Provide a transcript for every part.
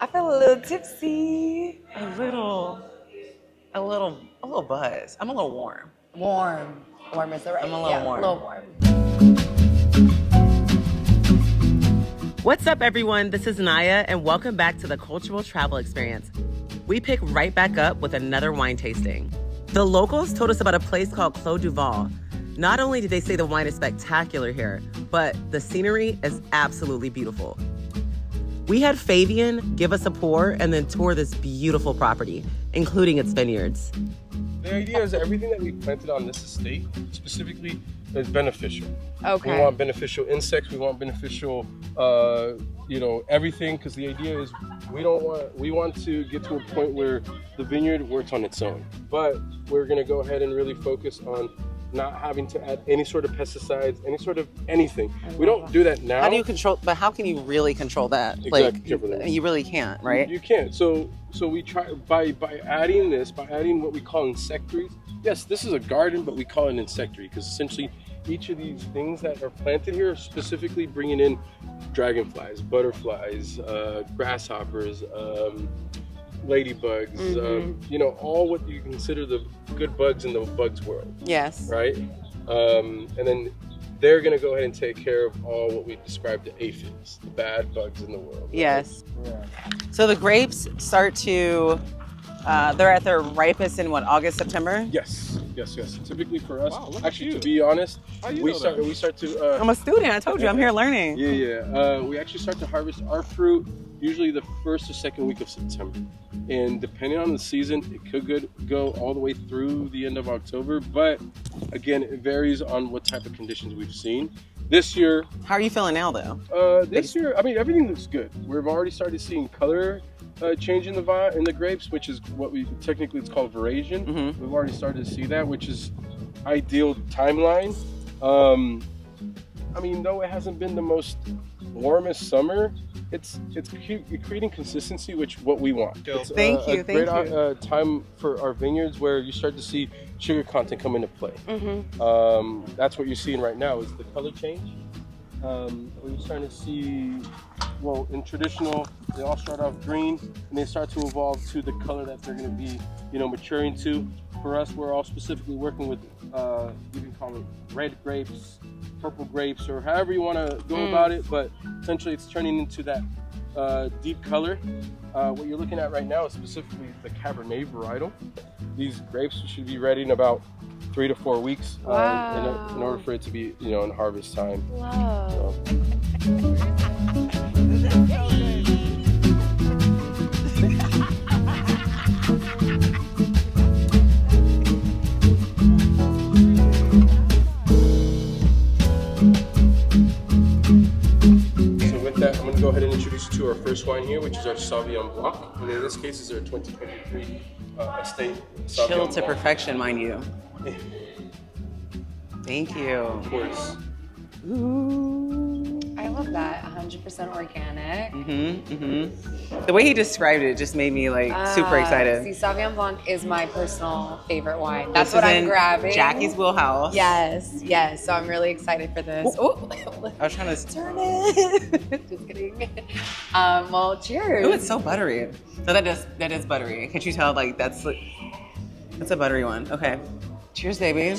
I feel a little tipsy. A little buzz. I'm a little warm. Warm. Warm is the right. I'm a little warm. A little warm. What's up, everyone? This is Naya, and welcome back to the Cultural Travel Experience. We pick right back up with another wine tasting. The locals told us about a place called Clos Duval. Not only did they say the wine is spectacular here, but the scenery is absolutely beautiful. We had Fabian give us a pour and then tour this beautiful property, including its vineyards. The idea is that everything that we planted on this estate specifically is beneficial. Okay. We want beneficial insects. We want beneficial, everything. Because the idea is we want to get to a point where the vineyard works on its own. But we're going to go ahead and really focus on not having to add any sort of pesticides, any sort of anything. We don't do that now. How do you control, but how can you really control that? Exactly. You really can't, right? You can't. So we try by adding what we call insectaries. Yes, this is a garden, but we call it an insectary because essentially each of these things that are planted here are specifically bringing in dragonflies, butterflies, grasshoppers, ladybugs, all what you consider the good bugs in the bugs world. Yes. Right? And then they're going to go ahead and take care of all what we describe the aphids, the bad bugs in the world. Right? Yes. Yeah. So the grapes start to, they're at their ripest in what, August, September? Yes. Typically for us, Actually, to be honest, we know that? start to. I'm a student. I told you, I'm here learning. Yeah. We actually start to harvest our fruit usually the first or second week of September, and depending on the season, it could go all the way through the end of October. But again, it varies on what type of conditions we've seen. This year, How are you feeling now, though? this year, I mean, everything looks good. We've already started seeing color change in the grapes, which is what we technically it's called veraison. Mm-hmm. We've already started to see that, which is ideal timeline. I mean, though it hasn't been the most warmest summer, it's creating consistency, which what we want. It's Thank you. a great time for our vineyards where you start to see sugar content come into play. Mm-hmm. That's what you're seeing right now is the color change. We're starting to see, well, in traditional, they all start off green and they start to evolve to the color that they're going to be, maturing to. For us, we're all specifically working with, you can call it red grapes, purple grapes, or however you want to go about it. But essentially, it's turning into that deep color. What you're looking at right now is specifically the Cabernet varietal. These grapes should be ready in about 3 to 4 weeks in order for it to be, in harvest time. Wow. I'm going to go ahead and introduce you to our first wine here, which is our Sauvignon Blanc. And in this case, is our 2023 estate Sauvignon Chilled to Blanc. perfection, mind you. Thank you. Of course. I love that. 100% organic. The way he described it just made me super excited. See, Sauvignon Blanc is my personal favorite wine. This That's what is I'm in grabbing. Jackie's wheelhouse. Yes. So I'm really excited for this. Oh, I was trying to turn it. Just kidding. Well, cheers. Oh, it's so buttery. So that is buttery. Can't you tell? That's a buttery one. Okay. Cheers, baby.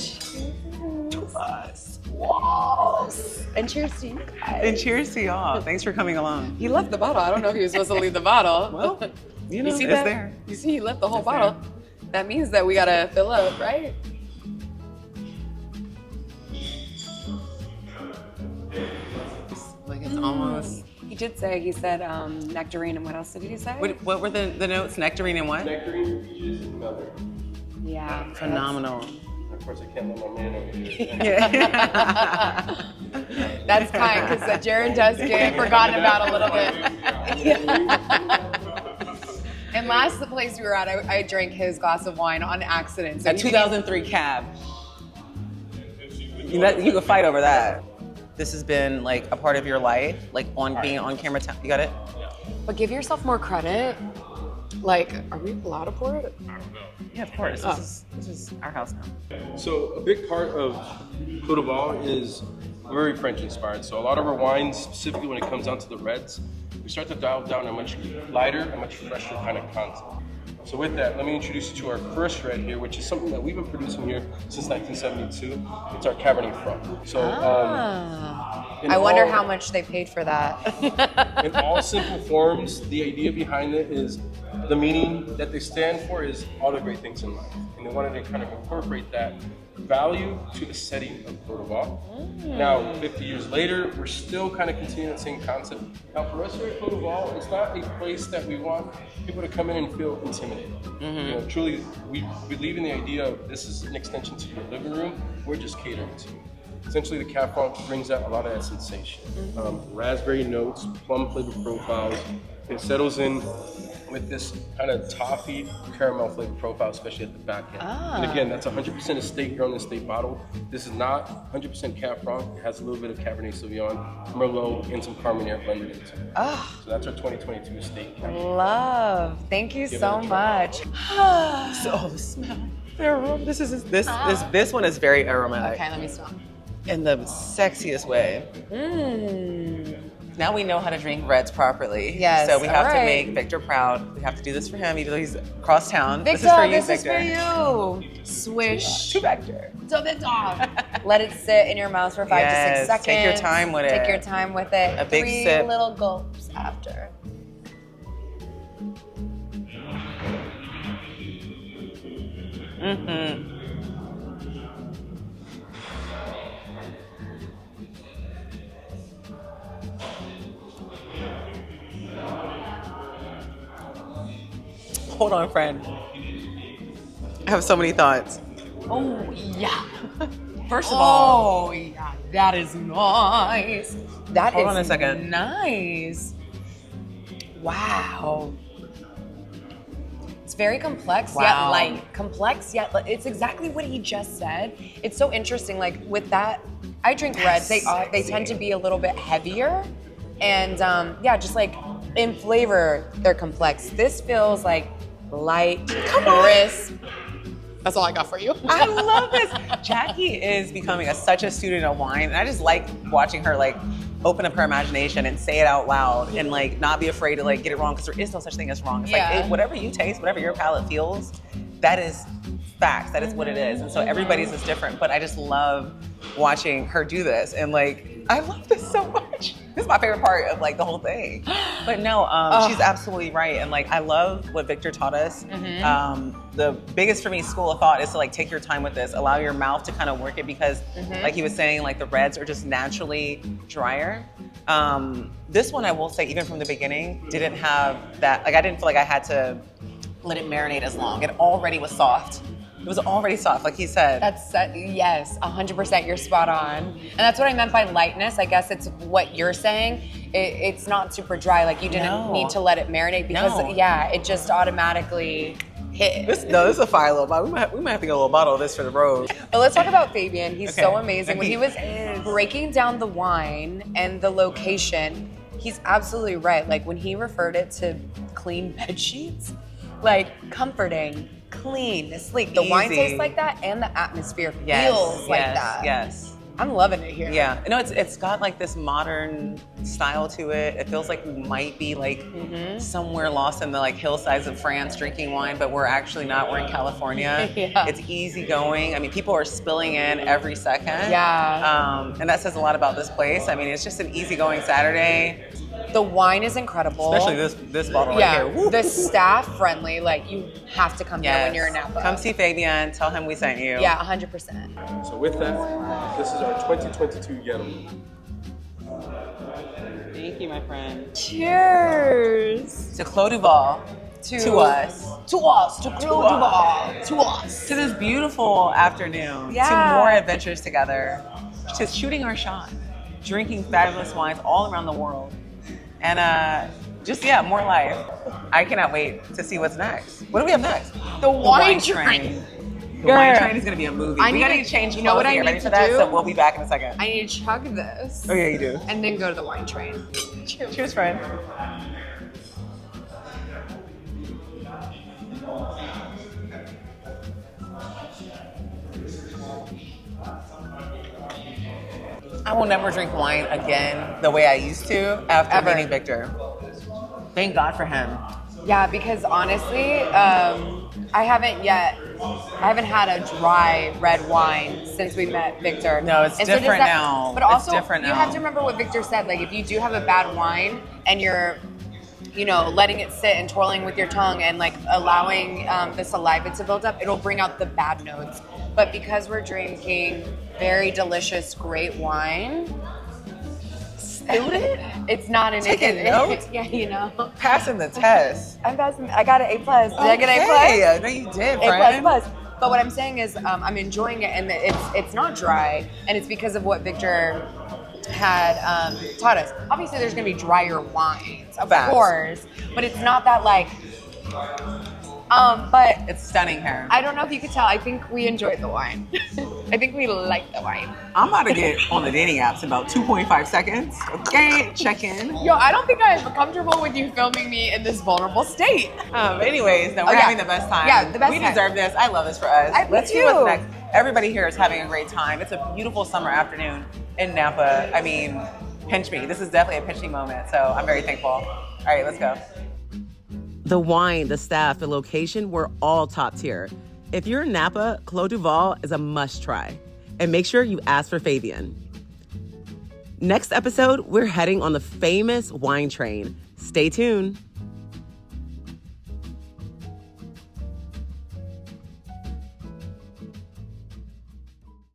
To us. Wow. And cheers to you guys. And cheers to y'all. Thanks for coming along. He left the bottle. I don't know if he was supposed to leave the bottle. Well, you see it's that? there. You see, he left the whole It's bottle. That means that we gotta fill up, right? It's almost. He did say, he said nectarine, and what else did he say? What were the notes? Nectarine and what? Nectarine, peaches, and melon. Yeah. Phenomenal. And of course, I can't let my man over here. That's kind, because Jared does get forgotten about a little bit. And last the place we were at, I drank his glass of wine on accident. So A 2003 cab. You can fight over that. This has been a part of your life, being on camera. You got it? But give yourself more credit. Are we allowed to pour it? Yeah, of course. This is our house now. So a big part of Clos Duval is very French inspired. So a lot of our wines, specifically when it comes down to the reds, we start to dial down a much lighter, a much fresher kind of concept. So with that, let me introduce you to our first red here, which is something that we've been producing here since 1972. It's our Cabernet Franc. So, I wonder how much they paid for that. in all simple forms, the idea behind it is the meaning that they stand for is all the great things in life. And they wanted to kind of incorporate that value to the setting of Clos du Val. Now, 50 years later, we're still kind of continuing the same concept. Now, for us here at Clos du Val, it's not a place that we want people to come in and feel intimidated. You know, truly, we believe in the idea of this is an extension to your living room. We're just catering to you. Essentially, the Cab Franc brings out a lot of that sensation. Raspberry notes, plum flavor profiles. It settles in with this kind of toffee caramel flavor profile, especially at the back end. And again, that's 100% estate grown, estate bottled. This is not 100% Cab Franc. It has a little bit of Cabernet Sauvignon, Merlot, and some Carmenere blended into it. So that's our 2022 estate Cab Franc. Love. Thank you so much. So the smell. This one is very aromatic. Okay, let me stop. In the sexiest way. Now we know how to drink reds properly. Yes, So we have all to right. make Victor proud. We have to do this for him, even though he's across town. Victor, this is for you, Victor. Is for you. Swish. To Victor. To Victor. Let it sit in your mouth for 5 to 6 seconds. Take your time with it. Take your time with it. A big 3 sip. little gulps after. Hold on, friend. I have so many thoughts. Oh, yeah. First of all, Oh, yeah. That is nice. That Hold is on a second. nice. Wow. It's very complex yet Wow. light. Complex yet light. It's exactly what he just said. It's so interesting. Like with that, I drink reds. They tend to be a little bit heavier, and yeah, just like in flavor, they're complex. This feels like light, crisp. That's all I got for you. I love this. Jackie is becoming such a student of wine, and I just like watching her like open up her imagination and say it out loud and like not be afraid to like get it wrong, because there is no such thing as wrong. It's like whatever you taste, whatever your palate feels, that is facts. That is what it is. And so everybody's is different, but I just love watching her do this, and like I love this so much. This is my favorite part of like the whole thing. But no, she's absolutely right. And like I love what Victor taught us. The biggest for me school of thought is to like take your time with this, allow your mouth to kind of work it, because like he was saying, like the reds are just naturally drier. This one I will say, even from the beginning, didn't have that, like I didn't feel like I had to let it marinate as long. It already was soft. It was already soft, like he said. Yes, 100%. You're spot on, and that's what I meant by lightness. I guess it's what you're saying. It's not super dry. Like you didn't need to let it marinate because it just automatically hit. This is a fire little bottle. We might have to get a little bottle of this for the road. But let's talk about Fabian. He's Okay. so amazing. When he was breaking down the wine and the location, he's absolutely right. Like when he referred it to clean bed sheets, like comforting, clean, sleek. The wine Easy. tastes like that, and the atmosphere feels like that. Yes. I'm loving it here. Yeah. No, it's got like this modern style to it. It feels like we might be like somewhere lost in the like hillsides of France drinking wine, but we're actually not. We're in California. Yeah. It's easygoing. I mean, people are spilling in every second. Yeah. And that says a lot about this place. I mean, it's just an easygoing Saturday. The wine is incredible. Especially this bottle right here. Woo. The staff friendly. Like you have to come here when you're in Napa. Come see Fabian. Tell him we sent you. Yeah, 100%. So with that, this is our 2022 Yellow. Thank you, my friend. Cheers. To Clos du Val. To us. To us. To Clos du Val. To us. To this beautiful afternoon. Yeah. To more adventures together. To shooting our shot. Drinking fabulous wines all around the world. And more life. I cannot wait to see what's next. What do we have next? The wine train. The wine train is going to be a movie. We got to change. You know what I Ready need for to that? do? So we'll be back in a second. I need to chug this. Oh yeah, you do. And then go to the wine train. Cheers. Cheers, friend. I will never drink wine again the way I used to after meeting Victor. Thank God for him. Yeah, because honestly, I haven't had a dry red wine since we met Victor. No, it's different now. But also, it's different now. You have to remember what Victor said. Like, if you do have a bad wine and you're, letting it sit and twirling with your tongue and like allowing the saliva to build up, it'll bring out the bad notes. But because we're drinking very delicious, great wine, it's not an Taking notes? Yeah, Passing the test. I'm passing. I got an A+. Did I get an A+? Okay. No, you did, friend. A++. But what I'm saying is, I'm enjoying it, and it's not dry, and it's because of what Victor had taught us. Obviously, there's going to be drier wines, of course, but it's not that like. But it's stunning here. I don't know if you could tell. I think we enjoyed the wine. I think we like the wine. I'm about to get on the dating apps in about 2.5 seconds. Okay, check in. Yo, I don't think I'm comfortable with you filming me in this vulnerable state. Anyways, no, we're having the best time. Yeah, the best time. We deserve this. I love this for us. Let's see what's next. Everybody here is having a great time. It's a beautiful summer afternoon in Napa. I mean, pinch me. This is definitely a pinch me moment. So I'm very thankful. All right, let's go. The wine, the staff, the location were all top tier. If you're in Napa, Clos Duval is a must try. And make sure you ask for Fabian. Next episode, we're heading on the famous wine train. Stay tuned.